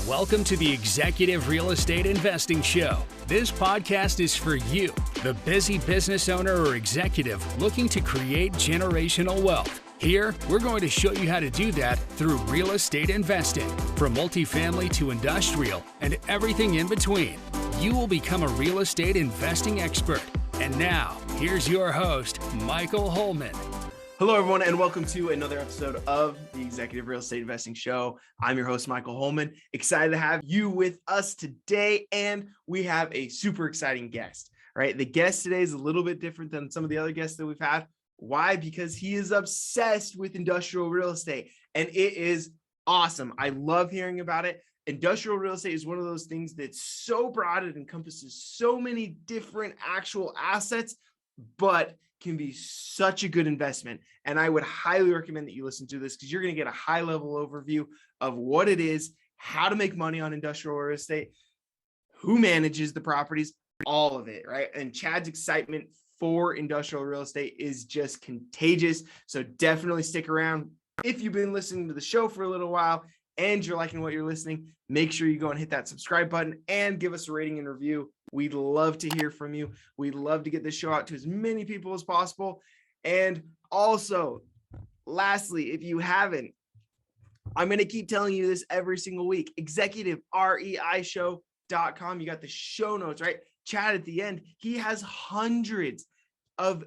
Welcome to the Executive Real Estate Investing Show. This podcast is for you, the busy business owner or executive looking to create generational wealth. Here, we're going to show you how to do that through real estate investing, from multifamily to industrial and everything in between. You will become a real estate investing expert. And now, here's your host, Michael Holman. Hello, everyone, and welcome to another episode of the Executive Real Estate Investing Show. I'm your host, Michael Holman. Excited to have you with us today, and we have a super exciting guest, right? The guest today is a little bit different than some of the other guests that we've had. Why? Because he is obsessed with industrial real estate, and it is awesome. I love hearing about it. Industrial real estate is one of those things that's so broad, it encompasses so many different actual assets, but can be such a good investment. And I would highly recommend that you listen to this because you're going to get a high level overview of what it is, how to make money on industrial real estate, who manages the properties, all of it, right? And Chad's excitement for industrial real estate is just contagious. So definitely stick around. If you've been listening to the show for a little while and you're liking what you're listening, make sure you go and hit that subscribe button and give us a rating and review. We'd love to hear from you. We'd love to get this show out to as many people as possible. And also, lastly, if you haven't, I'm going to keep telling you this every single week, ExecutiveREIShow.com. You got the show notes, right? Chad at the end, he has hundreds of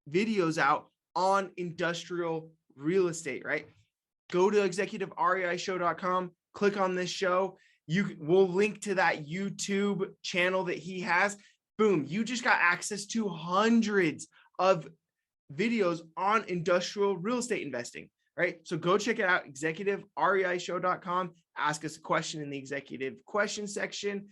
videos out on industrial real estate, right? Go to ExecutiveREIShow.com, click on this show. We'll link to that YouTube channel that he has. Boom, you just got access to hundreds of videos on industrial real estate investing, right? So go check it out, ExecutiveREIShow.com. Ask us a question in the executive question section.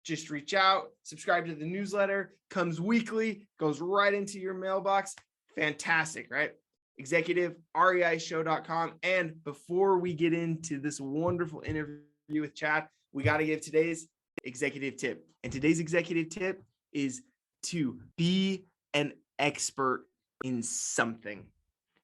Just reach out, subscribe to the newsletter, comes weekly, goes right into your mailbox. Fantastic, right? ExecutiveREIShow.com. And before we get into this wonderful interview with Chad, we got to give today's executive tip. And today's executive tip is to be an expert in something,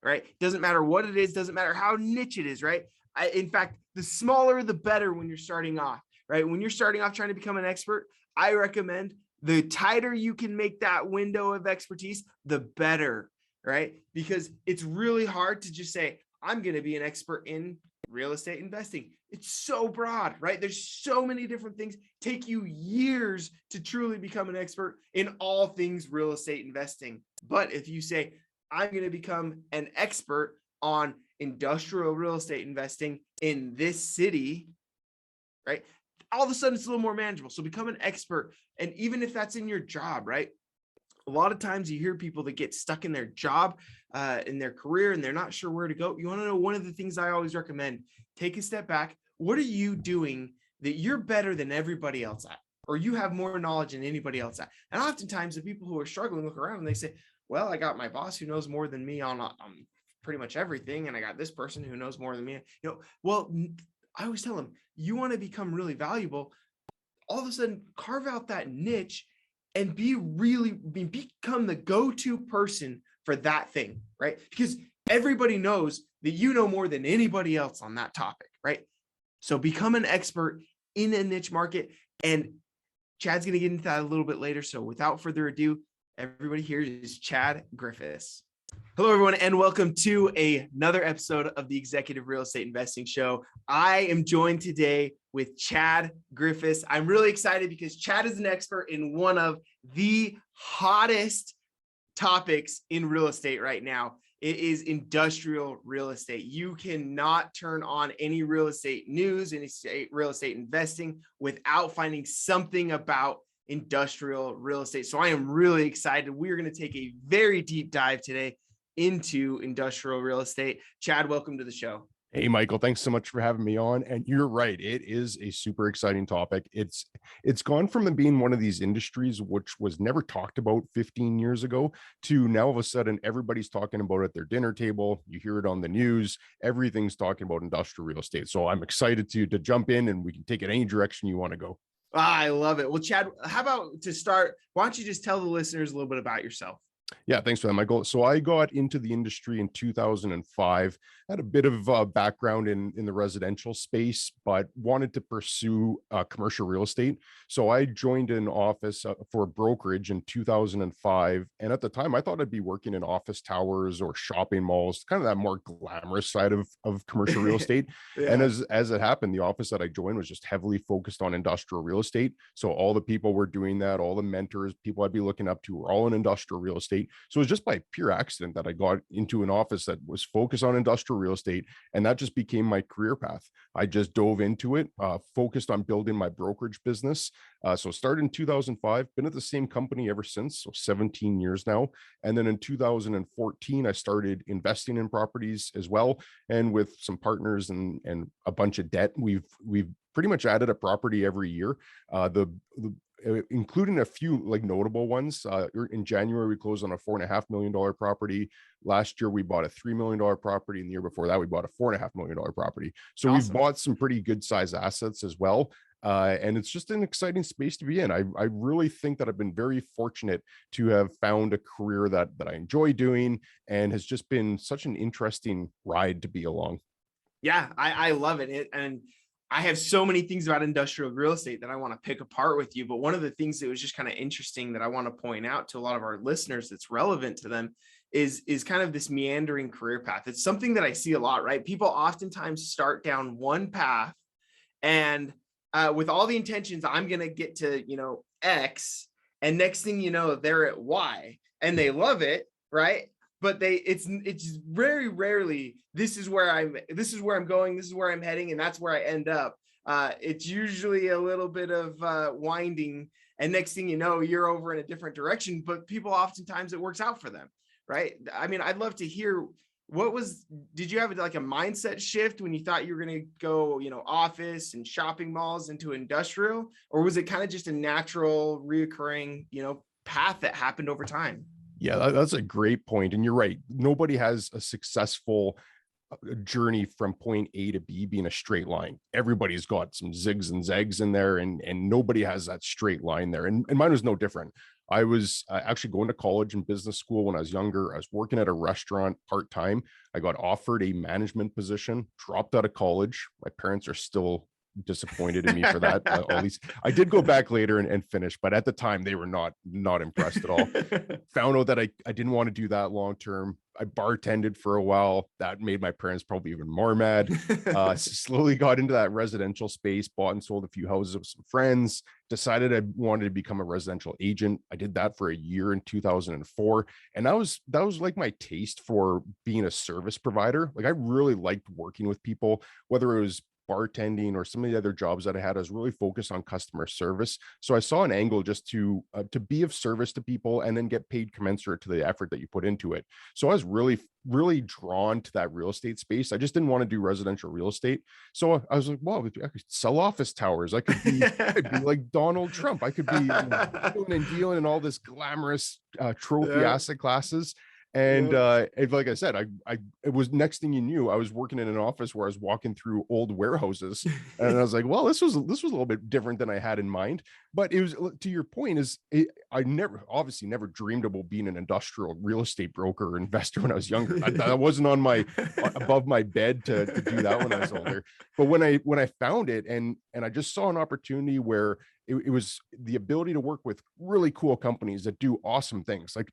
right? Doesn't matter what it is, doesn't matter how niche it is, right? In fact, the smaller, the better when you're starting off, right? When you're starting off trying to become an expert, I recommend the tighter you can make that window of expertise, the better, right? Because it's really hard to just say, I'm going to be an expert in real estate investing. It's so broad, right? There's so many different things. Take you years to truly become an expert in all things real estate investing. But if you say, I'm going to become an expert on industrial real estate investing in this city, right? All of a sudden it's a little more manageable. So become an expert. And even if that's in your job, right? A lot of times you hear people that get stuck in their job, in their career, and they're not sure where to go. You want to know one of the things I always recommend, take a step back. What are you doing that you're better than everybody else at, or you have more knowledge than anybody else at? And oftentimes the people who are struggling look around and they say, well, I got my boss who knows more than me on pretty much everything. And I got this person who knows more than me. Well, I always tell them, you want to become really valuable. All of a sudden, carve out that niche and become the go-to person for that thing, right? Because everybody knows that you know more than anybody else on that topic, right? So become an expert in a niche market. And Chad's going to get into that a little bit later. So without further ado, everybody here is Chad Griffiths. Hello, everyone, and welcome to another episode of the Executive Real Estate Investing Show. I am joined today with Chad Griffiths. I'm really excited because Chad is an expert in one of the hottest topics in real estate right now. It is industrial real estate. You cannot turn on any real estate news, any real estate investing without finding something about industrial real estate. So I am really excited. We are going to take a very deep dive today into industrial real estate. Chad, welcome to the show. Hey, Michael, thanks so much for having me on. And you're right. It is a super exciting topic. It's gone from being one of these industries, which was never talked about 15 years ago, to now all of a sudden, everybody's talking about it at their dinner table. You hear it on the news. Everything's talking about industrial real estate. So I'm excited to jump in and we can take it any direction you want to go. I love it. Well, Chad, how about to start, why don't you just tell the listeners a little bit about yourself? Yeah, thanks for that, Michael. So I got into the industry in 2005. Had a bit of background in the residential space, but wanted to pursue commercial real estate. So I joined an office for a brokerage in 2005. And at the time, I thought I'd be working in office towers or shopping malls, kind of that more glamorous side of commercial real estate. And Yeah. as it happened, the office that I joined was just heavily focused on industrial real estate. So all the people were doing that, all the mentors, people I'd be looking up to were all in industrial real estate. So it was just by pure accident that I got into an office that was focused on industrial real estate. And that just became my career path. I just dove into it, focused on building my brokerage business. So started in 2005, been at the same company ever since, so 17 years now. And then in 2014, I started investing in properties as well. And with some partners and a bunch of debt, we've pretty much added a property every year. Including a few like notable ones. In January, we closed on a $4.5 million property. Last year, we bought a $3 million property. And the year before that, we bought a $4.5 million property. So Awesome. we've bought some pretty good size assets as well. And it's just an exciting space to be in. I really think that I've been very fortunate to have found a career that I enjoy doing and has just been such an interesting ride to be along. Yeah, I love it. And I have so many things about industrial real estate that I want to pick apart with you. But one of the things that was just kind of interesting that I want to point out to a lot of our listeners that's relevant to them is kind of this meandering career path. It's something that I see a lot, right? People oftentimes start down one path and with all the intentions, I'm going to get to, X, and next thing you know, they're at Y and they love it, right? But it's very rarely, this is where I'm going, this is where I'm heading, and that's where I end up. It's usually a little bit of winding, and next thing you know, you're over in a different direction, but people oftentimes it works out for them, right? I mean, I'd love to hear, did you have like a mindset shift when you thought you were going to go, office and shopping malls into industrial, or was it kind of just a natural reoccurring, path that happened over time? Yeah, that's a great point. And you're right. Nobody has a successful journey from point A to B being a straight line. Everybody's got some zigs and zags in there, and nobody has that straight line there. And mine was no different. I was actually going to college and business school when I was younger. I was working at a restaurant part-time. I got offered a management position, dropped out of college. My parents are still disappointed in me for that. At least I did go back later and finish, but at the time they were not impressed at all. Found out that I didn't want to do that long term. I bartended for a while. That made my parents probably even more mad. Slowly got into that residential space, bought and sold a few houses with some friends, decided I wanted to become a residential agent. I did that for a year in 2004. And that was like my taste for being a service provider. Like I really liked working with people, whether it was bartending or some of the other jobs that I had. I was really focused on customer service. So I saw an angle just to be of service to people and then get paid commensurate to the effort that you put into it. So I was really, really drawn to that real estate space. I just didn't want to do residential real estate. So I was like, well, I could sell office towers. I could be like Donald Trump. I could be doing and dealing in all this glamorous trophy asset classes. And like I said, it was next thing you knew, I was working in an office where I was walking through old warehouses, and I was like, well, this was a little bit different than I had in mind. But it was, to your point, I obviously never dreamed about being an industrial real estate broker or investor when I was younger. That wasn't on my above my bed to do that when I was older. But when I found it and I just saw an opportunity where it was the ability to work with really cool companies that do awesome things. Like,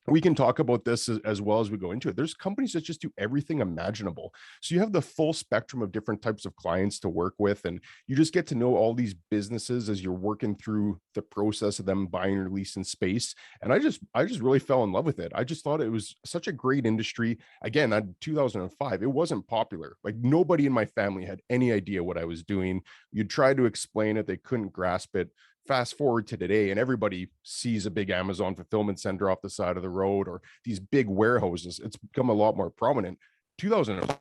we can talk about this as well as we go into it. There's companies that just do everything imaginable. So you have the full spectrum of different types of clients to work with, and you just get to know all these businesses as you're working through the process of them buying or leasing space. And I just really fell in love with it. I just thought it was such a great industry. Again, in 2005, it wasn't popular. Like nobody in my family had any idea what I was doing. You'd try to explain it, they couldn't grasp it. Fast forward to today, and everybody sees a big Amazon fulfillment center off the side of the road or these big warehouses. It's become a lot more prominent. 2000,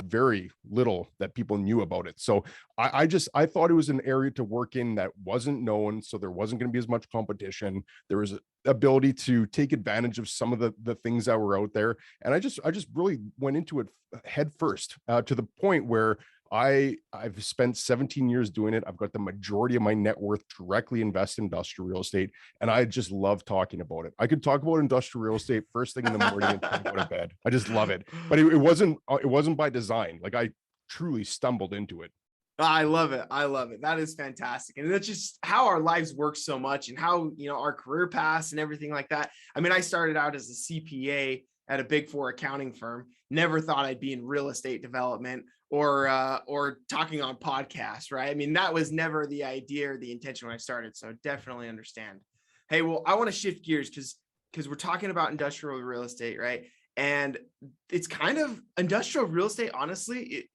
very little that people knew about it. So I thought it was an area to work in that wasn't known. So there wasn't going to be as much competition. There was ability to take advantage of some of the things that were out there. And I just really went into it head first, to the point where I've spent 17 years doing it. I've got the majority of my net worth directly invested in industrial real estate, and I just love talking about it. I could talk about industrial real estate first thing in the morning and go to bed. I just love it. But it wasn't by design. Like, I truly stumbled into it. I love it. I love it. That is fantastic. And that's just how our lives work so much, and how, our career paths and everything like that. I mean, I started out as a CPA at a Big Four accounting firm. Never thought I'd be in real estate development or talking on podcasts, right? I mean, that was never the idea or the intention when I started. So definitely understand. Hey, well, I want to shift gears because we're talking about industrial real estate, right? And it's kind of industrial real estate, honestly,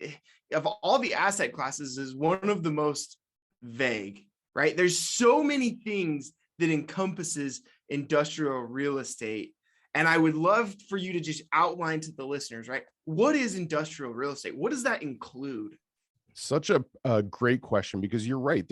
of all the asset classes, is one of the most vague, right? There's so many things that encompasses industrial real estate. And I would love for you to just outline to the listeners, right? What is industrial real estate? What does that include? Such a great question, because you're right.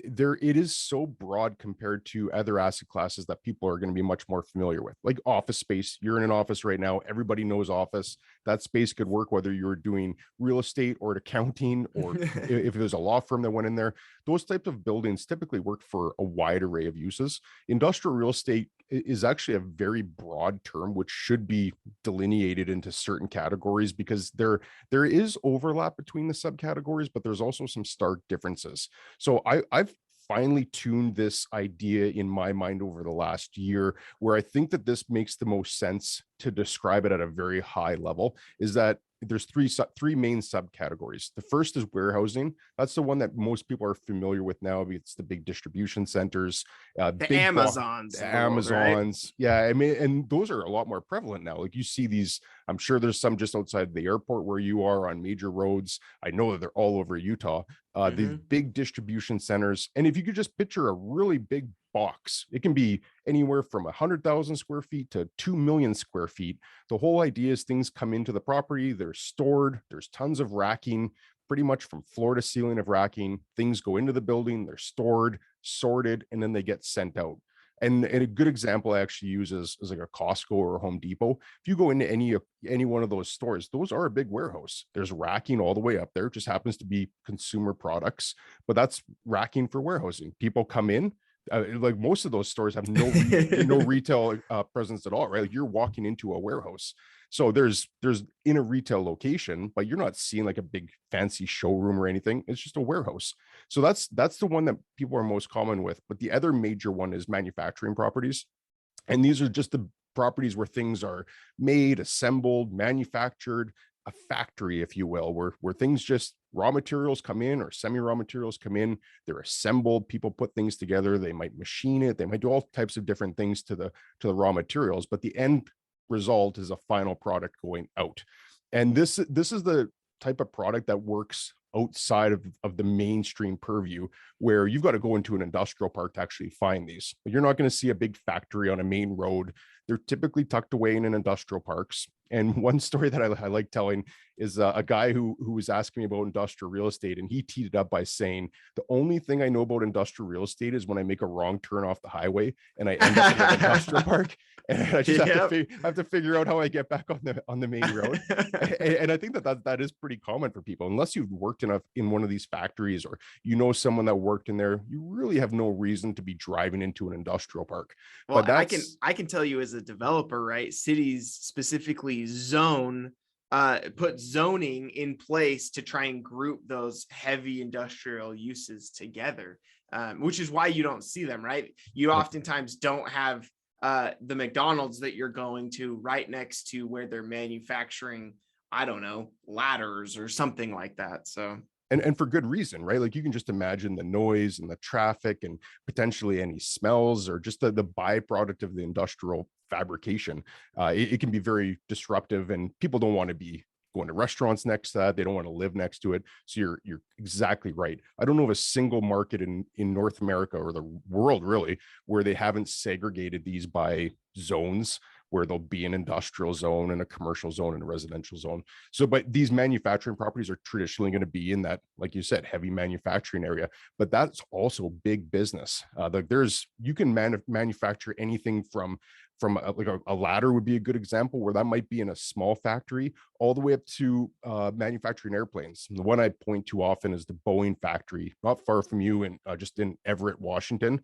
There it is so broad compared to other asset classes that people are going to be much more familiar with, like office space. You're in an office right now. Everybody knows office. That space could work whether you're doing real estate or accounting, or if there's a law firm that went in there. Those types of buildings typically work for a wide array of uses. Industrial real estate is actually a very broad term, which should be delineated into certain categories, because there is overlap between the subcategories, but there's also some stark differences. So I've finally tuned this idea in my mind over the last year, where I think that this makes the most sense to describe it at a very high level, is that there's three main subcategories. The first is warehousing. That's the one that most people are familiar with now. It's the big distribution centers, the big Amazons, Amazons. Right? Yeah, I mean, and those are a lot more prevalent now. Like, you see these, I'm sure there's some just outside the airport where you are on major roads. I know that they're all over Utah. The big distribution centers. And if you could just picture a really big box, it can be anywhere from 100,000 square feet to 2 million square feet. The whole idea is things come into the property, they're stored, there's tons of racking, pretty much from floor to ceiling of racking. Things go into the building, they're stored, sorted, and then they get sent out. And a good example I actually use is like a Costco or a Home Depot. If you go into any one of those stores, those are a big warehouse. There's racking all the way up there. It just happens to be consumer products, but that's racking for warehousing. People come in, like most of those stores have no retail presence at all, right? Like, you're walking into a warehouse. So there's in a retail location, but you're not seeing like a big fancy showroom or anything. It's just a warehouse. So that's the one that people are most common with. But the other major one is manufacturing properties. And these are just the properties where things are made, assembled, manufactured, a factory, if you will, where things just raw materials come in, or semi-raw materials come in, they're assembled, people put things together, they might machine it, they might do all types of different things to the raw materials, but the end result is a final product going out. And this is the type of product that works outside of the mainstream purview, where you've got to go into an industrial park to actually find these. But you're not going to see a big factory on a main road. They're typically tucked away in industrial parks. And one story that I like telling is a guy who was asking me about industrial real estate, and he teed it up by saying, the only thing I know about industrial real estate is when I make a wrong turn off the highway and I end up in an industrial park, and I just have to figure out how I get back on the main road. And I think that is pretty common for people, unless you've worked in one of these factories, or you know someone that worked in there. You really have no reason to be driving into an industrial park. Well, but I can tell you, as a developer, right? Cities specifically put zoning in place to try and group those heavy industrial uses together, which is why you don't see them, right? You oftentimes don't have the McDonald's that you're going to right next to where they're manufacturing, I don't know, ladders or something like that. So. And for good reason, right? Like, you can just imagine the noise and the traffic and potentially any smells, or just the byproduct of the industrial fabrication. It can be very disruptive, and people don't want to be going to restaurants next to that. They don't want to live next to it. So you're exactly right. I don't know of a single market in North America, or the world really, where they haven't segregated these by zones, where there'll be an industrial zone and a commercial zone and a residential zone. So, but these manufacturing properties are traditionally going to be in that, like you said, heavy manufacturing area, but that's also big business. You can manufacture anything from from a ladder would be a good example, where that might be in a small factory all the way up to manufacturing airplanes. And the one I point to often is the Boeing factory, not far from you, and just in Everett, Washington.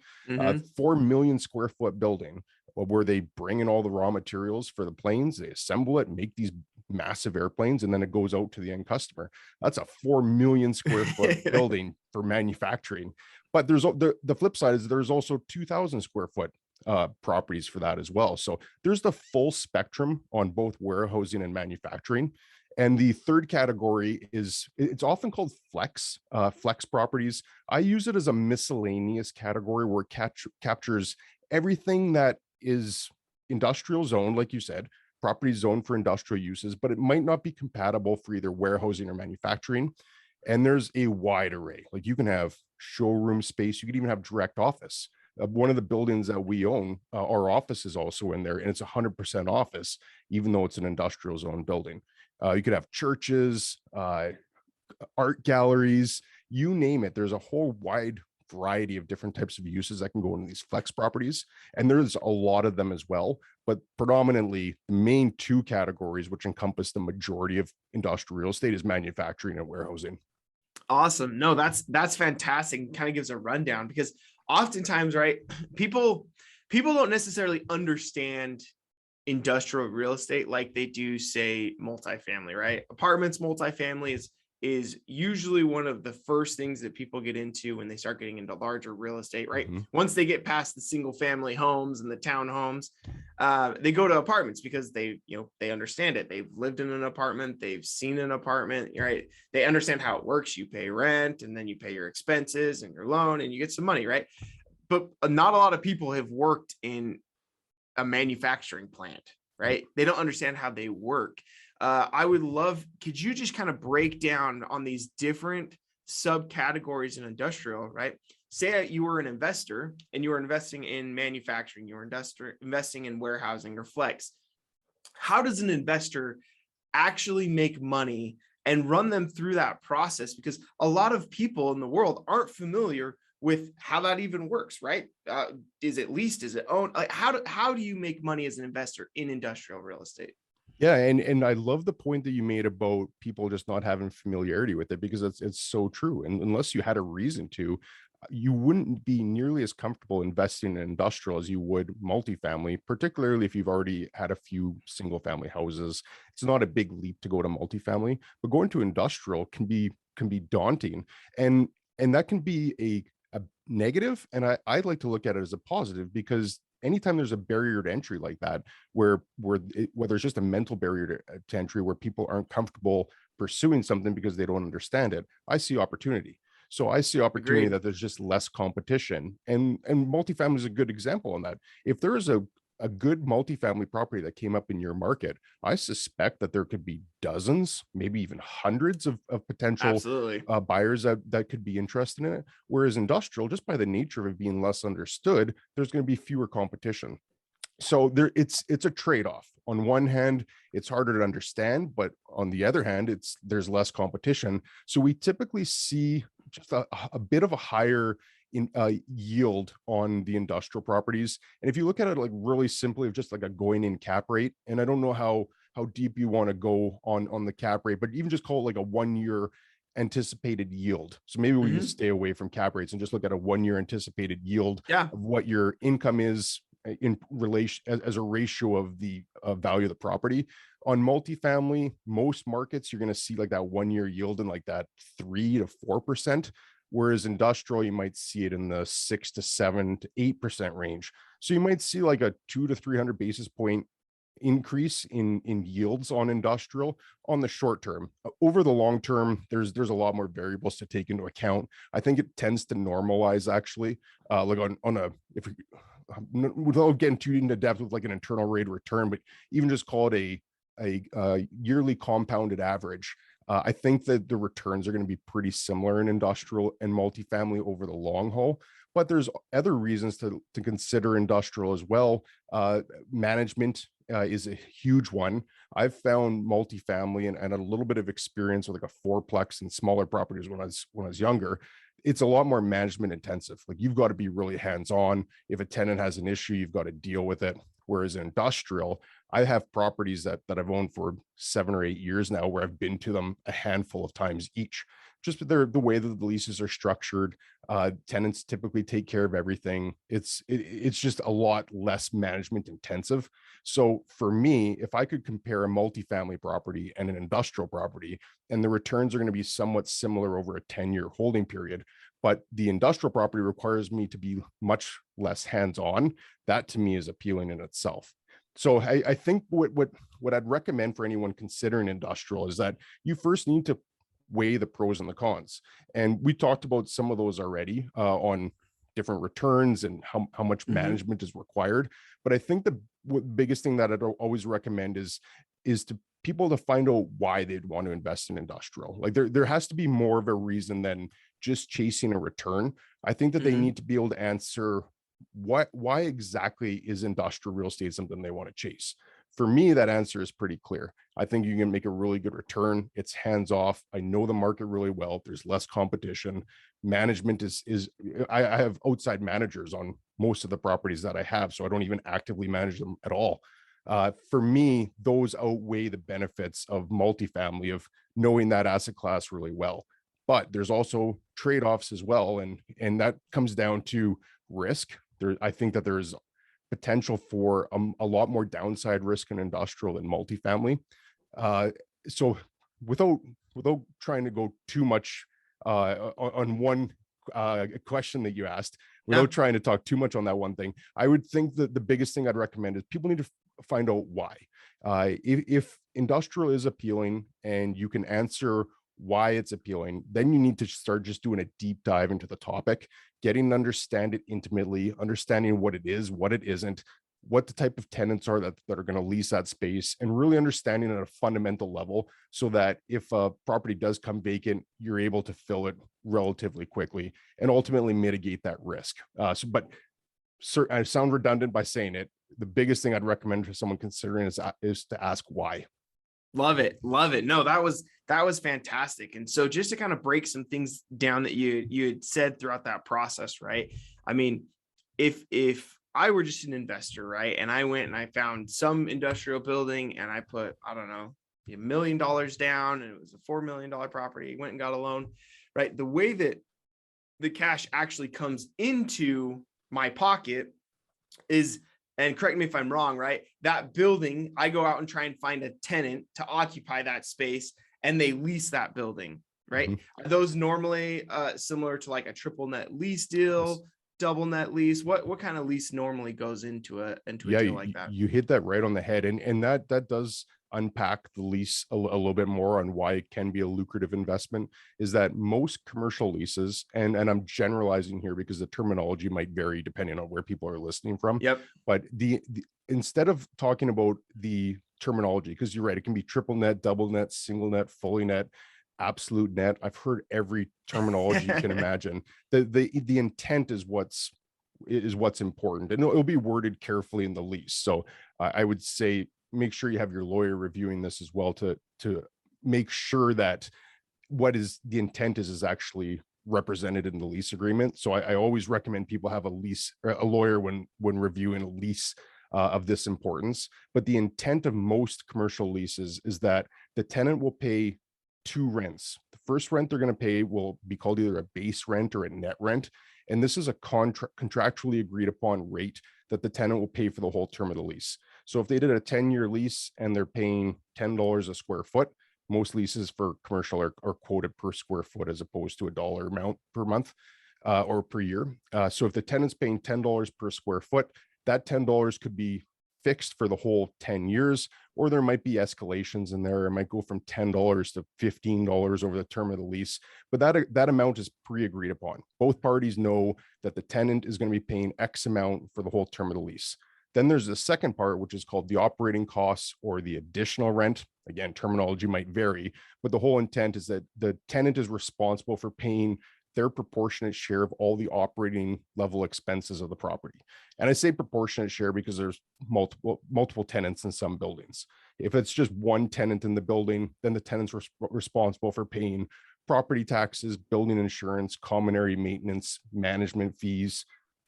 4 million square foot building where they bring in all the raw materials for the planes, they assemble it, make these massive airplanes, and then it goes out to the end customer. That's a 4 million square foot building for manufacturing. But there's the flip side is there's also 2,000 square foot properties for that as well. So there's the full spectrum on both warehousing and manufacturing. And the third category is, it's often called flex properties. I use it as a miscellaneous category where it captures everything that is industrial zone, like you said, property zoned for industrial uses, but it might not be compatible for either warehousing or manufacturing. And there's a wide array. Like you can have showroom space, you could even have direct office. One of the buildings that we own, our office is also in there, and it's 100% office, even though it's an industrial zone building. You could have churches, art galleries, you name it. There's a whole wide variety of different types of uses that can go into these flex properties. And there's a lot of them as well, but predominantly the main two categories, which encompass the majority of industrial real estate, is manufacturing and warehousing. Awesome. No, that's fantastic. Kind of gives a rundown, because oftentimes, right, people don't necessarily understand industrial real estate like they do, say, multifamily, right? Apartments, multifamily is usually one of the first things that people get into when they start getting into larger real estate, right? Once they get past the single family homes and the townhomes, they go to apartments because they understand it. They've lived in an apartment, they've seen an apartment, right? They understand how it works. You pay rent, and then you pay your expenses and your loan, and you get some money, right? But not a lot of people have worked in a manufacturing plant, right? They don't understand how they work. I would love, could you just kind of break down on these different subcategories in industrial, right? Say you were an investor and you were investing in manufacturing, you were investing in warehousing or flex. How does an investor actually make money and run them through that process? Because a lot of people in the world aren't familiar with how that even works, right? Is it leased? Is it owned? Like, how do you make money as an investor in industrial real estate? Yeah, and I love the point that you made about people just not having familiarity with it, because it's so true. And unless you had a reason to, you wouldn't be nearly as comfortable investing in industrial as you would multifamily, particularly if you've already had a few single family houses. It's not a big leap to go to multifamily, but going to industrial can be daunting, and that can be a negative. And I like to look at it as a positive, because anytime there's a barrier to entry like that, whether it's just a mental barrier to entry, where people aren't comfortable pursuing something because they don't understand it, I see opportunity. So I see opportunity. Agreed. That there's just less competition, and multifamily is a good example on that. If there is a good multifamily property that came up in your market, I suspect that there could be dozens, maybe even hundreds of potential buyers that could be interested in it. Whereas industrial, just by the nature of it being less understood, there's going to be fewer competition. So it's a trade-off. On one hand, it's harder to understand, but on the other hand, there's less competition. So we typically see just a bit of a higher yield on the industrial properties. And if you look at it like really simply, just like a going in cap rate, and I don't know how deep you want to go on the cap rate, but even just call it like a 1 year anticipated yield. So maybe we can stay away from cap rates and just look at a 1 year anticipated yield of what your income is in relation as a ratio of the value of the property. On multifamily, most markets, you're going to see like that 1 year yield in like that 3 to 4%. Whereas industrial, you might see it in the 6 to 7 to 8% range. So you might see like a 200 to 300 basis point increase in yields on industrial on the short term. Over the long term, there's a lot more variables to take into account. I think it tends to normalize actually, like on a, if without getting too into depth with like an internal rate of return, but even just call it a yearly compounded average. I think that the returns are going to be pretty similar in industrial and multifamily over the long haul, but there's other reasons to consider industrial as well. Management is a huge one. I've found multifamily and a little bit of experience with like a fourplex and smaller properties when I was younger. It's a lot more management intensive. Like you've got to be really hands-on. If a tenant has an issue, you've got to deal with it. Whereas in industrial, I have properties that I've owned for 7 or 8 years now, where I've been to them a handful of times each. Just the way that the leases are structured, tenants typically take care of everything. It's just a lot less management intensive. So for me, if I could compare a multifamily property and an industrial property, and the returns are going to be somewhat similar over a 10-year holding period, but the industrial property requires me to be much less hands-on, that to me is appealing in itself. So I think what I'd recommend for anyone considering industrial is that you first need to weigh the pros and the cons. And we talked about some of those already on different returns and how much management is required. But I think the biggest thing that I'd always recommend is to people to find out why they'd want to invest in industrial. Like there has to be more of a reason than just chasing a return. I think that they need to be able to answer why exactly is industrial real estate something they want to chase. For me, that answer is pretty clear. I think you can make a really good return. It's hands off. I know the market really well. There's less competition. Management I have outside managers on most of the properties that I have, so I don't even actively manage them at all. For me, those outweigh the benefits of multifamily, of knowing that asset class really well. But there's also trade-offs as well, and that comes down to risk. I think that there's potential for a lot more downside risk in industrial than multifamily. So without trying to go too much on one question that you asked, without trying to talk too much on that one thing, I would think that the biggest thing I'd recommend is people need to find out why. If industrial is appealing and you can answer why it's appealing, then you need to start just doing a deep dive into the topic, getting to understand it intimately, understanding what it is, what it isn't, what the type of tenants are that are going to lease that space, and really understanding at a fundamental level, so that if a property does come vacant, you're able to fill it relatively quickly and ultimately mitigate that risk. But I sound redundant by saying it. The biggest thing I'd recommend for someone considering is to ask why. Love it. No, that was fantastic. And so just to kind of break some things down that you had said throughout that process, right? I mean, if I were just an investor, right, and I went and I found some industrial building and I put, I don't know, $1 million down, and it was a $4 million property, went and got a loan, right? The way that the cash actually comes into my pocket is, and correct me if I'm wrong, right? That building, I go out and try and find a tenant to occupy that space, and they lease that building, right? Are those normally similar to like a triple net lease deal, double net lease? What kind of lease normally goes into a deal like that? You hit that right on the head, and that does unpack the lease a little bit more on why it can be a lucrative investment. Is that most commercial leases, and I'm generalizing here because the terminology might vary depending on where people are listening from. But the instead of talking about the terminology, because you're right, it can be triple net, double net, single net, fully net, absolute net. I've heard every terminology you can imagine. The intent is what's important, and it'll be worded carefully in the lease. So I would say make sure you have your lawyer reviewing this as well to make sure that what is the intent is actually represented in the lease agreement. So I always recommend people have a lawyer when reviewing a lease of this importance. But the intent of most commercial leases is that the tenant will pay 2 rents. The first rent they're going to pay will be called either a base rent or a net rent. And this is a contractually agreed upon rate that the tenant will pay for the whole term of the lease. So if they did a 10-year lease and they're paying $10 a square foot, most leases for commercial are quoted per square foot as opposed to a dollar amount per month or per year. So if the tenant's paying $10 per square foot, that $10 could be fixed for the whole 10 years, or there might be escalations in there. It might go from $10 to $15 over the term of the lease, but that amount is pre-agreed upon. Both parties know that the tenant is going to be paying X amount for the whole term of the lease. Then there's the second part, which is called the operating costs or the additional rent. Again, terminology might vary, but the whole intent is that the tenant is responsible for paying their proportionate share of all the operating level expenses of the property. And I say proportionate share because there's multiple tenants in some buildings. If it's just one tenant in the building, then the tenant's responsible for paying property taxes, building insurance, common area maintenance, management fees,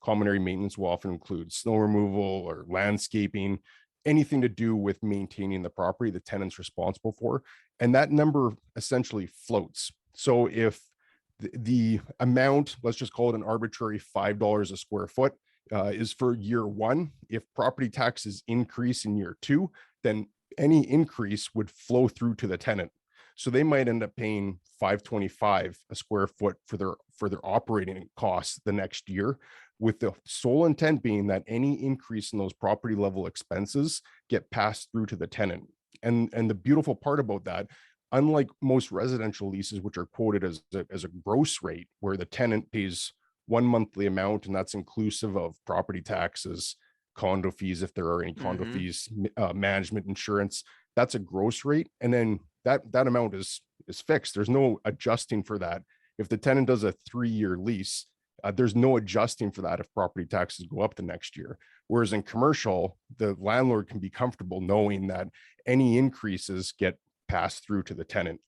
common area maintenance will often include snow removal or landscaping, anything to do with maintaining the property the tenant's responsible for. And that number essentially floats. So if the amount, let's just call it an arbitrary $5 a square foot, is for year one, if property taxes increase in year two, then any increase would flow through to the tenant. So they might end up paying $5.25 a square foot for their operating costs the next year, with the sole intent being that any increase in those property level expenses get passed through to the tenant. And the beautiful part about that, unlike most residential leases, which are quoted as a gross rate, where the tenant pays one monthly amount, and that's inclusive of property taxes, condo fees, if there are any condo fees, management, insurance, that's a gross rate. And then that amount is fixed. There's no adjusting for that. If the tenant does a 3-year lease, there's no adjusting for that if property taxes go up the next year. Whereas in commercial, the landlord can be comfortable knowing that any increases get passed through to the tenant,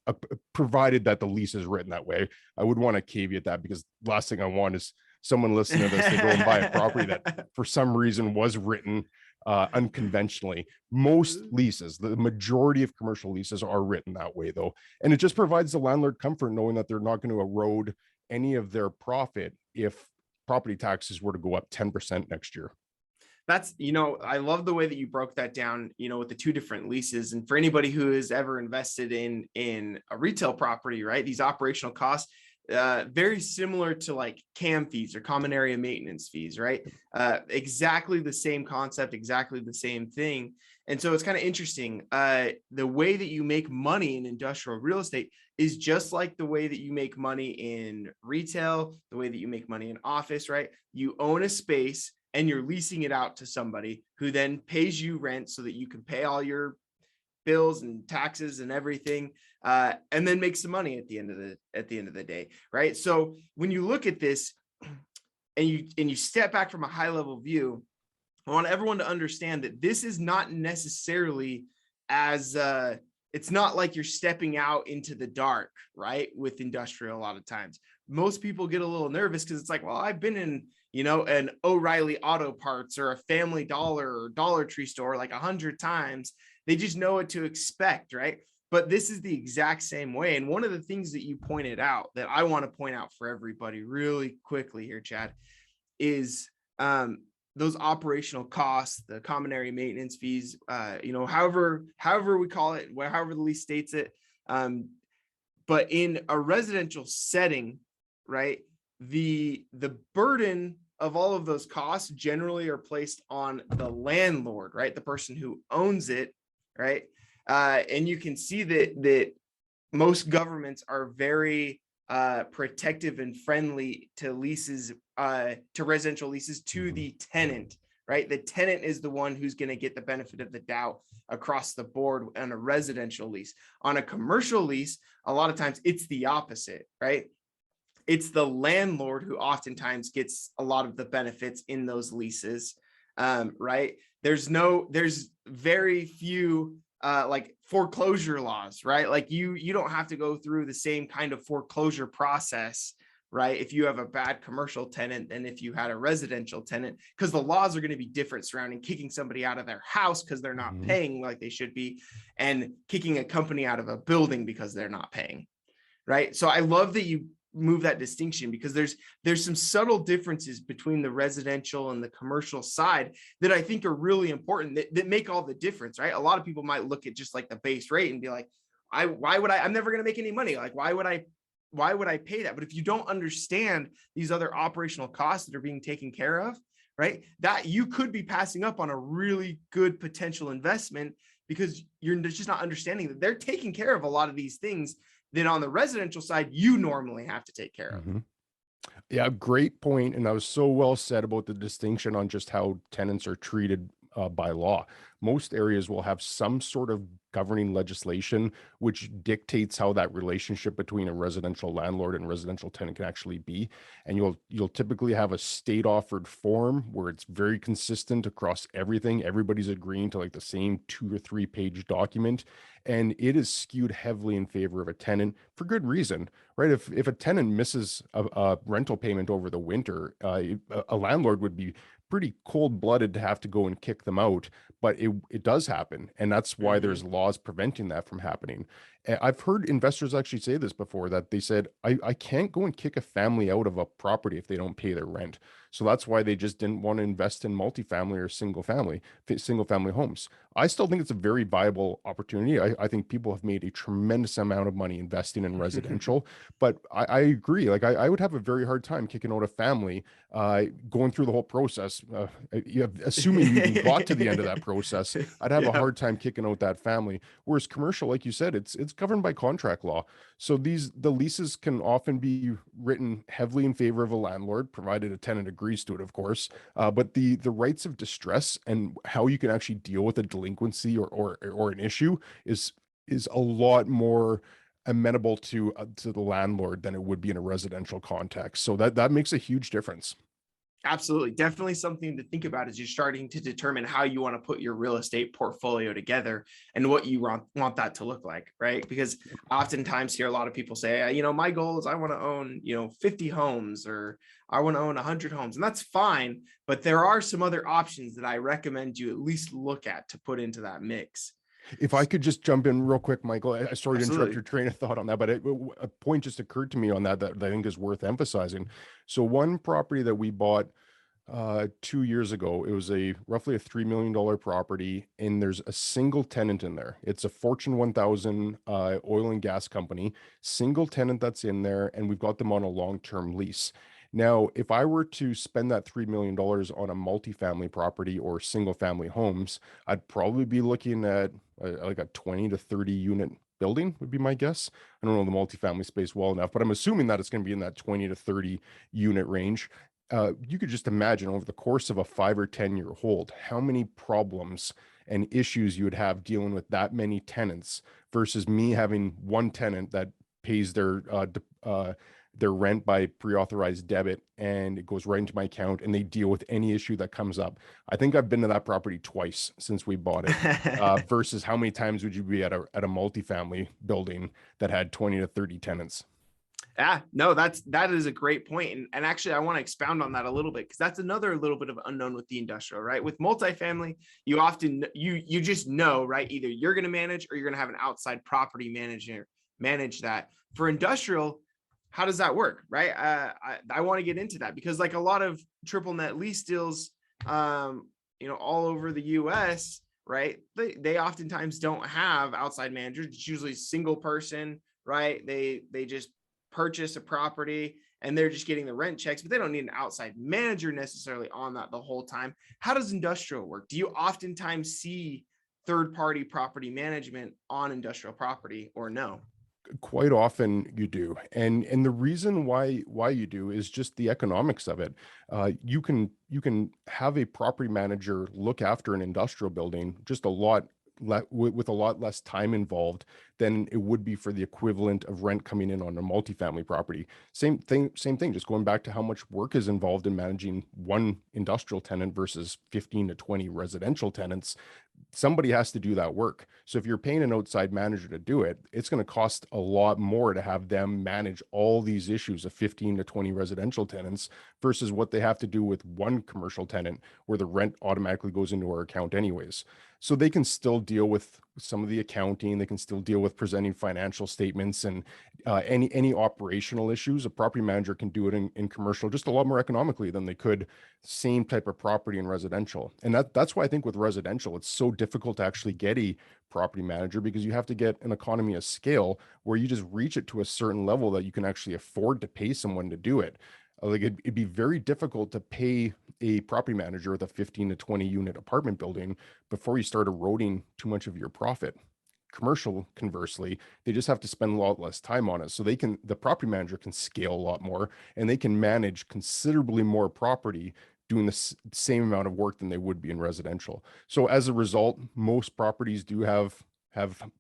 provided that the lease is written that way. I would want to caveat that, because last thing I want is someone listening to this to go and buy a property that for some reason was written unconventionally. Most leases, the majority of commercial leases, are written that way though. And it just provides the landlord comfort knowing that they're not going to erode any of their profit if property taxes were to go up 10% next year. That's, I love the way that you broke that down, with the two different leases. And for anybody who has ever invested in a retail property, right, these operational costs, very similar to like CAM fees or common area maintenance fees, right? Exactly the same concept, exactly the same thing. And so it's kind of interesting. The way that you make money in industrial real estate is just like the way that you make money in retail, the way that you make money in office, right? You own a space and you're leasing it out to somebody who then pays you rent so that you can pay all your bills and taxes and everything, and then make some money at the end of the day, right? So when you look at this and you step back from a high level view, I want everyone to understand that this is not necessarily as it's not like you're stepping out into the dark, right? With industrial, a lot of times, most people get a little nervous because it's like, well, I've been in, an O'Reilly Auto Parts or a Family Dollar or Dollar Tree store like 100 times. They just know what to expect, right? But this is the exact same way. And one of the things that you pointed out that I want to point out for everybody really quickly here, Chad, is those operational costs, the common area maintenance fees, however we call it, however the lease states it. But in a residential setting, right, the burden of all of those costs generally are placed on the landlord, right? The person who owns it, right? And you can see that most governments are very protective and friendly to leases, to residential leases, to the tenant, right? The tenant is the one who's going to get the benefit of the doubt across the board on a residential lease. On a commercial lease, a lot of times it's the opposite, right? It's the landlord who oftentimes gets a lot of the benefits in those leases, right? There's very few like foreclosure laws, right? Like you don't have to go through the same kind of foreclosure process, right? If you have a bad commercial tenant than if you had a residential tenant, because the laws are going to be different surrounding kicking somebody out of their house because they're not paying like they should be, and kicking a company out of a building because they're not paying, right? So I love that you move that distinction, because there's some subtle differences between the residential and the commercial side that I think are really important, that make all the difference, right? A lot of people might look at just like the base rate and be like, I'm never going to make any money. Like, why would I pay that? But if you don't understand these other operational costs that are being taken care of, right, that you could be passing up on a really good potential investment, because you're just not understanding that they're taking care of a lot of these things that on the residential side, you normally have to take care of. Yeah, great point. And that was so well said about the distinction on just how tenants are treated by law. Most areas will have some sort of governing legislation which dictates how that relationship between a residential landlord and residential tenant can actually be. And you'll typically have a state offered form where it's very consistent across everything. Everybody's agreeing to like the same 2 or 3 page document, and it is skewed heavily in favor of a tenant for good reason, right? If a tenant misses a rental payment over the winter, a landlord would be pretty cold-blooded to have to go and kick them out, but it does happen, and that's why there's laws preventing that from happening. I've heard investors actually say this before, that they said, I can't go and kick a family out of a property if they don't pay their rent. So that's why they just didn't want to invest in multifamily or single family homes. I still think it's a very viable opportunity. I think people have made a tremendous amount of money investing in residential, but I agree. Like I would have a very hard time kicking out a family, going through the whole process. Assuming we even got to the end of that process, I'd have a hard time kicking out that family. Whereas commercial, like you said, it's governed by contract law. So the leases can often be written heavily in favor of a landlord, provided a tenant agrees to it, of course. But the rights of distress and how you can actually deal with a delinquency or an issue is a lot more amenable to the landlord than it would be in a residential context. So that makes a huge difference. Absolutely. Definitely something to think about as you're starting to determine how you want to put your real estate portfolio together and what you want that to look like, right? Because oftentimes hear a lot of people say, my goal is I want to own, 50 homes, or I want to own 100 homes. And that's fine. But there are some other options that I recommend you at least look at to put into that mix. If I could just jump in real quick, Michael, sorry to Absolutely. interrupt your train of thought on that, but a point just occurred to me on that I think is worth emphasizing. So one property that we bought 2 years ago, it was roughly a $3 million property, and there's a single tenant in there. It's a Fortune 1000 oil and gas company, single tenant that's in there, and we've got them on a long-term lease. Now, if I were to spend that $3 million on a multifamily property or single family homes, I'd probably be looking at like a 20 to 30 unit building would be my guess. I don't know the multifamily space well enough, but I'm assuming that it's going to be in that 20 to 30 unit range. You could just imagine over the course of a 5 or 10 year hold, how many problems and issues you would have dealing with that many tenants versus me having one tenant that pays their rent by pre-authorized debit, and it goes right into my account, and they deal with any issue that comes up. I think I've been to that property twice since we bought it, versus how many times would you be at a multifamily building that had 20 to 30 tenants? Yeah, no, that is a great point. And actually, I want to expound on that a little bit, because that's another little bit of unknown with the industrial, right? With multifamily, you often, you just know, right? Either you're going to manage or you're going to have an outside property manager manage that. For industrial, how does that work, right? I want to get into that, because like a lot of triple net lease deals, all over the US, right? They oftentimes don't have outside managers. It's usually single person, right? They just purchase a property and they're just getting the rent checks, but they don't need an outside manager necessarily on that the whole time. How does industrial work? Do you oftentimes see third-party property management on industrial property, or no? Quite often you do, and the reason why you do is just the economics of it. You can have a property manager look after an industrial building just a lot with a lot less time involved than it would be for the equivalent of rent coming in on a multifamily property. Same thing, just going back to how much work is involved in managing one industrial tenant versus 15 to 20 residential tenants. Somebody has to do that work. So if you're paying an outside manager to do it, it's going to cost a lot more to have them manage all these issues of 15 to 20 residential tenants versus what they have to do with one commercial tenant, where the rent automatically goes into our account anyways. So they can still deal with some of the accounting. They can still deal with presenting financial statements and any operational issues. A property manager can do it in commercial just a lot more economically than they could same type of property in residential. And that's why I think with residential, it's so difficult to actually get a property manager, because you have to get an economy of scale where you just reach it to a certain level that you can actually afford to pay someone to do it. Like it'd be very difficult to pay a property manager with a 15 to 20 unit apartment building before you start eroding too much of your profit. Commercial, conversely, they just have to spend a lot less time on it. So the property manager can scale a lot more, and they can manage considerably more property doing the same amount of work than they would be in residential. So as a result, most properties do have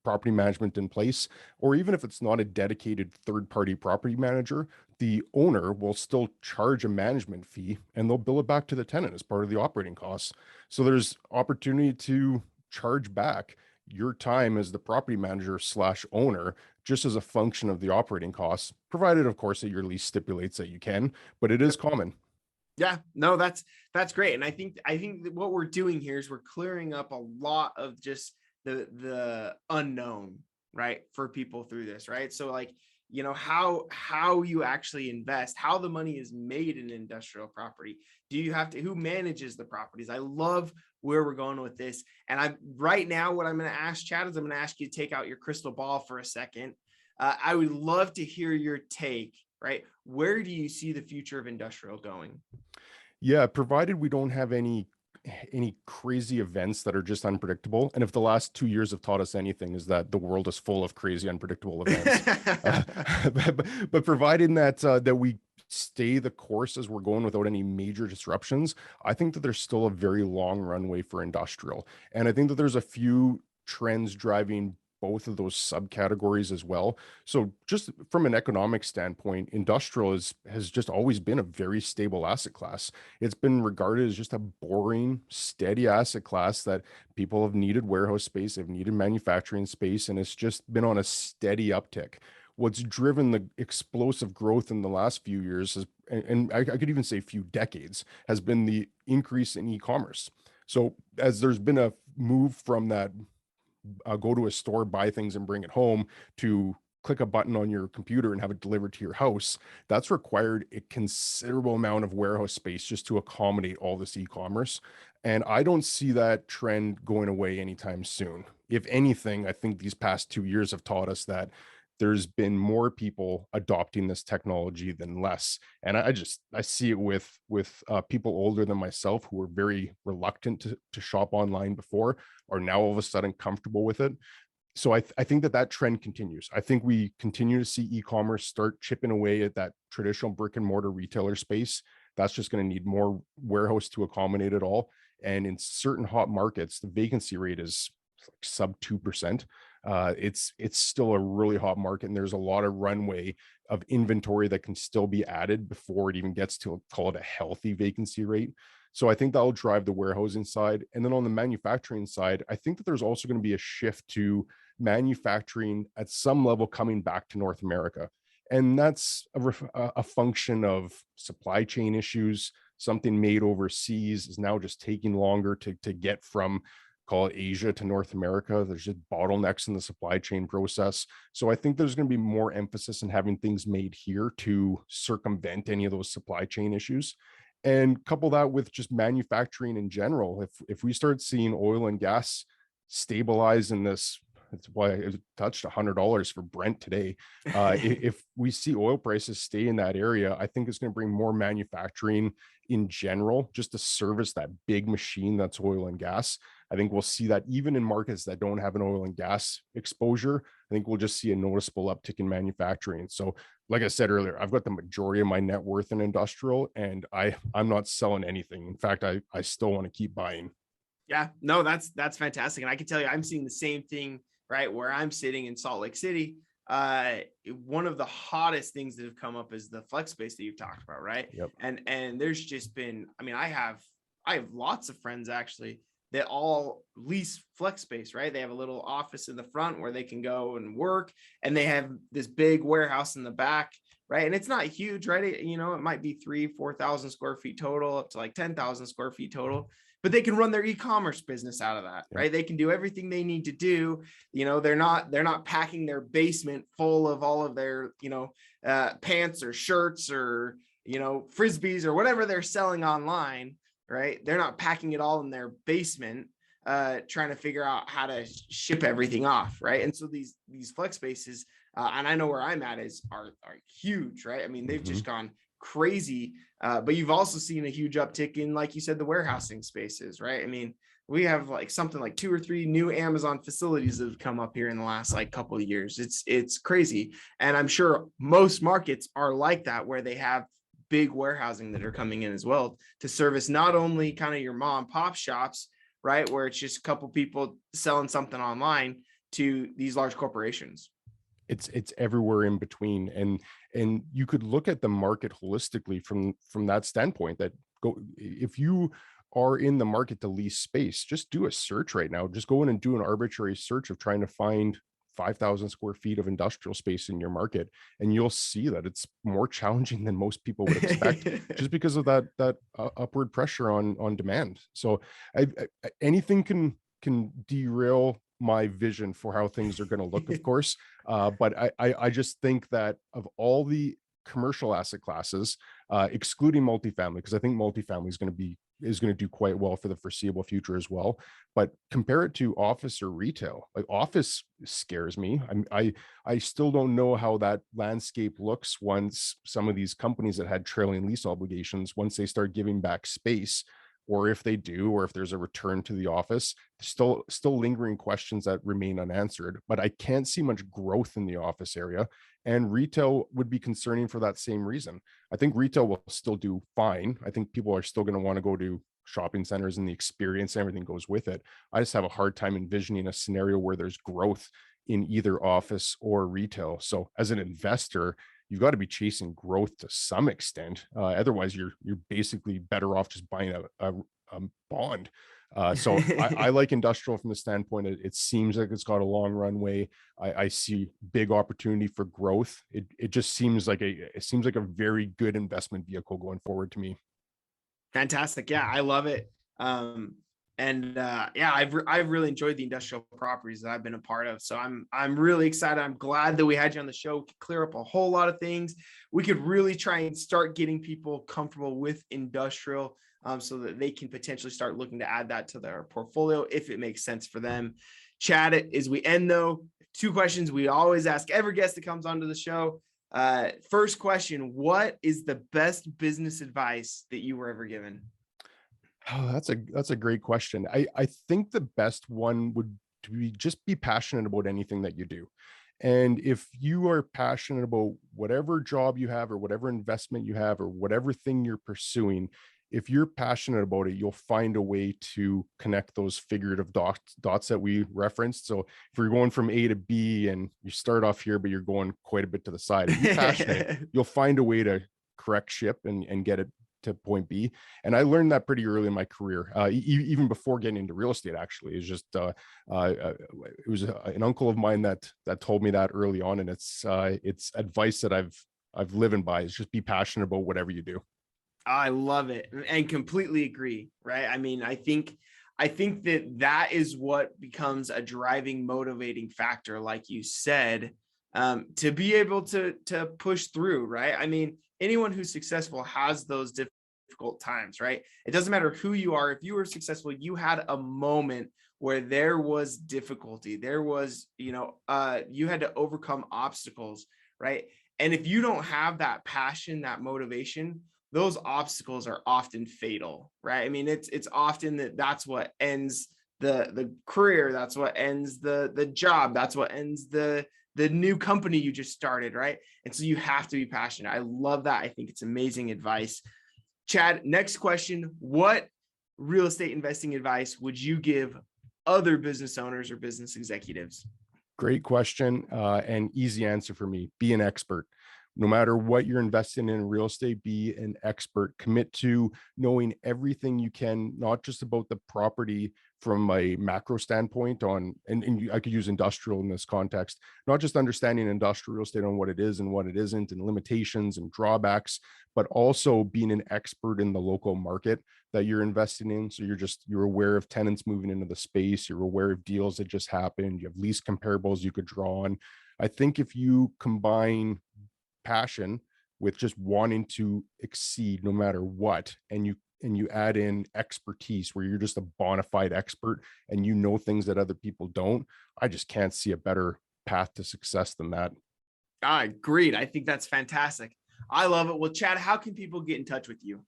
property management in place, or even if it's not a dedicated third-party property manager, the owner will still charge a management fee and they'll bill it back to the tenant as part of the operating costs. So there's opportunity to charge back your time as the property manager slash owner, just as a function of the operating costs, provided of course that your lease stipulates that you can, but it is common. Yeah, no, that's great. And I think that what we're doing here is we're clearing up a lot of just the unknown, right, for people through this, right? So like, you know, how you actually invest, how the money is made in industrial property. Do you have to, who manages the properties? I love where we're going with this. And I'm right now, what I'm going to ask Chad is I'm going to ask you to take out your crystal ball for a second. I would love to hear your take, right? Where do you see the future of industrial going? Yeah, provided we don't have any crazy events that are just unpredictable. And if the last 2 years have taught us anything, is that the world is full of crazy, unpredictable events. But providing that that we stay the course as we're going without any major disruptions, I think that there's still a very long runway for industrial. And I think that there's a few trends driving both of those subcategories as well. So just from an economic standpoint, industrial has just always been a very stable asset class. It's been regarded as just a boring, steady asset class that people have needed warehouse space, they've needed manufacturing space, and it's just been on a steady uptick. What's driven the explosive growth in the last few years is, and I could even say few decades, has been the increase in e-commerce. So as there's been a move from that go to a store, buy things and bring it home, to click a button on your computer and have it delivered to your house, that's required a considerable amount of warehouse space just to accommodate all this e-commerce. And I don't see that trend going away anytime soon. If anything, I think these past 2 years have taught us that there's been more people adopting this technology than less. And I see it with people older than myself who were very reluctant to shop online before, are now all of a sudden comfortable with it. So I think that trend continues. I think we continue to see e-commerce start chipping away at that traditional brick and mortar retailer space. That's just going to need more warehouse to accommodate it all. And in certain hot markets, the vacancy rate is like sub 2%. It's still a really hot market, and there's a lot of runway of inventory that can still be added before it even gets to, call it, a healthy vacancy rate. So I think that'll drive the warehousing side. And then on the manufacturing side, I think that there's also going to be a shift to manufacturing at some level coming back to North America. And that's a function of supply chain issues. Something made overseas is now just taking longer to get from, call it, Asia to North America. There's just bottlenecks in the supply chain process. So I think there's going to be more emphasis in having things made here to circumvent any of those supply chain issues. And couple that with just manufacturing in general. If we start seeing oil and gas stabilize in this, that's why it touched $100 for Brent today. If we see oil prices stay in that area, I think it's going to bring more manufacturing in general, just to service that big machine that's oil and gas. I think we'll see that even in markets that don't have an oil and gas exposure. I think we'll just see a noticeable uptick in manufacturing. So like I said earlier, I've got the majority of my net worth in industrial, and I'm not selling anything. In fact, I still want to keep buying. Yeah, no, that's fantastic. And I can tell you, I'm seeing the same thing right where I'm sitting in Salt Lake City. One of the hottest things that have come up is the flex space that you've talked about, right? Yep. And there's just been, I mean, I have lots of friends actually that all lease flex space, right? They have a little office in the front where they can go and work, and they have this big warehouse in the back, right? And it's not huge, right? It might be 4,000 square feet total, up to like 10,000 square feet total, but they can run their e-commerce business out of that, right? They can do everything they need to do. They're not packing their basement full of all of their, pants or shirts or, Frisbees or whatever they're selling online, right? They're not packing it all in their basement, trying to figure out how to ship everything off, right? And so these flex spaces, and I know where I'm at are huge, right? I mean, they've just gone crazy, but you've also seen a huge uptick in, like you said, the warehousing spaces, right? I mean, we have like something like 2 or 3 new Amazon facilities that have come up here in the last like couple of years. It's crazy, and I'm sure most markets are like that, where they have big warehousing that are coming in as well to service not only kind of your mom and pop shops, right, where it's just a couple people selling something online, to these large corporations. It's everywhere in between, and you could look at the market holistically from that standpoint. That if you are in the market to lease space, just do a search right now. Just go in and do an arbitrary search of trying to find 5,000 square feet of industrial space in your market, and you'll see that it's more challenging than most people would expect, just because of that upward pressure on demand. So anything can derail my vision for how things are going to look, of course. But I just think that of all the commercial asset classes, excluding multifamily, because I think multifamily is going to do quite well for the foreseeable future as well. But compare it to office or retail. Like office scares me. I still don't know how that landscape looks once some of these companies that had trailing lease obligations, once they start giving back space, or if they do, or if there's a return to the office. Still lingering questions that remain unanswered, but I can't see much growth in the office area, and retail would be concerning for that same reason. I think retail will still do fine. I think people are still going to want to go to shopping centers, and the experience and everything goes with it. I just have a hard time envisioning a scenario where there's growth in either office or retail. So as an investor, you've got to be chasing growth to some extent. Otherwise, you're basically better off just buying a bond. So I like industrial from the standpoint it seems like it's got a long runway. I see big opportunity for growth. It just seems like a very good investment vehicle going forward to me. Fantastic. Yeah, I love it. Yeah, I've really enjoyed the industrial properties that I've been a part of. So I'm really excited. I'm glad that we had you on the show. We could clear up a whole lot of things. We could really try and start getting people comfortable with industrial, so that they can potentially start looking to add that to their portfolio if it makes sense for them. Chad, as we end though, 2 questions we always ask every guest that comes onto the show. First question: what is the best business advice that you were ever given? Oh, that's a great question. I think the best one would just be passionate about anything that you do. And if you are passionate about whatever job you have, or whatever investment you have, or whatever thing you're pursuing, if you're passionate about it, you'll find a way to connect those figurative dots that we referenced. So if you're going from A to B and you start off here, but you're going quite a bit to the side, if you're passionate, you'll find a way to correct ship and get it to point B. And I learned that pretty early in my career, even before getting into real estate. Actually, it's just it was an uncle of mine that told me that early on, and it's advice that I've lived by. Is just be passionate about whatever you do. I love it and completely agree. Right. I mean, I think that is what becomes a driving, motivating factor, like you said, to be able to push through. Right. I mean, anyone who's successful has those difficult times, right? It doesn't matter who you are. If you were successful, you had a moment where there was difficulty. There was, you had to overcome obstacles, right? And if you don't have that passion, that motivation, those obstacles are often fatal, right? I mean, it's often that's what ends the career. That's what ends the job. That's what ends the new company you just started, right? And so you have to be passionate. I love that. I think it's amazing advice. Chad, next question: what real estate investing advice would you give other business owners or business executives? Great question, and easy answer for me: be an expert. No matter what you're investing in real estate, be an expert. Commit to knowing everything you can, not just about the property from a macro standpoint and I could use industrial in this context, not just understanding industrial real estate on what it is and what it isn't, and limitations and drawbacks, but also being an expert in the local market that you're investing in. So you're aware of tenants moving into the space, you're aware of deals that just happened, you have lease comparables you could draw on. I think if you combine passion with just wanting to exceed no matter what, and you add in expertise where you're just a bona fide expert and you know things that other people don't, I just can't see a better path to success than that. Agreed. I think that's fantastic. I love it. Well, Chad, how can people get in touch with you?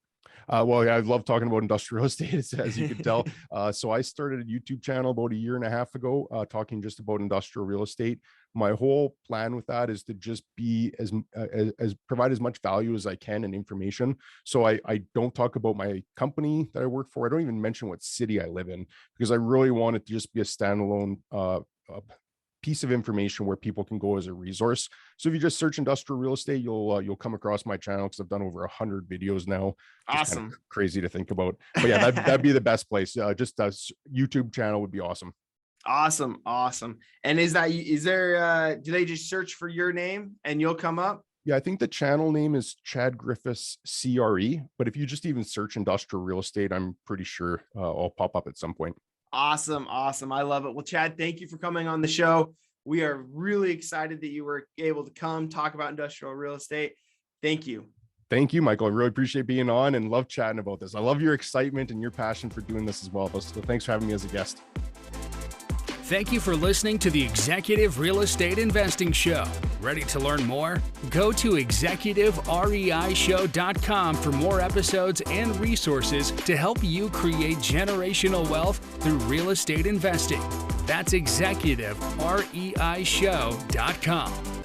Well, yeah, I love talking about industrial estate, as you can tell. So I started a YouTube channel about 1.5 years ago, talking just about industrial real estate. My whole plan with that is to just be as provide as much value as I can and information. So I don't talk about my company that I work for. I don't even mention what city I live in, because I really want it to just be a standalone piece of information where people can go as a resource. So if you just search industrial real estate, you'll come across my channel, because I've done over 100 videos now. Just Awesome. kind of crazy to think about, but yeah, that'd be the best place. Just a YouTube channel would be awesome. Awesome. And is there, do they just search for your name and you'll come up? Yeah, I think the channel name is Chad Griffiths CRE, but if you just even search industrial real estate, I'm pretty sure I'll pop up at some point. Awesome. I love it. Well, Chad, thank you for coming on the show. We are really excited that you were able to come talk about industrial real estate. Thank you. Thank you, Michael. I really appreciate being on and love chatting about this. I love your excitement and your passion for doing this as well. So thanks for having me as a guest. Thank you for listening to the Executive Real Estate Investing Show. Ready to learn more? Go to ExecutiveREIShow.com for more episodes and resources to help you create generational wealth through real estate investing. That's ExecutiveREIShow.com.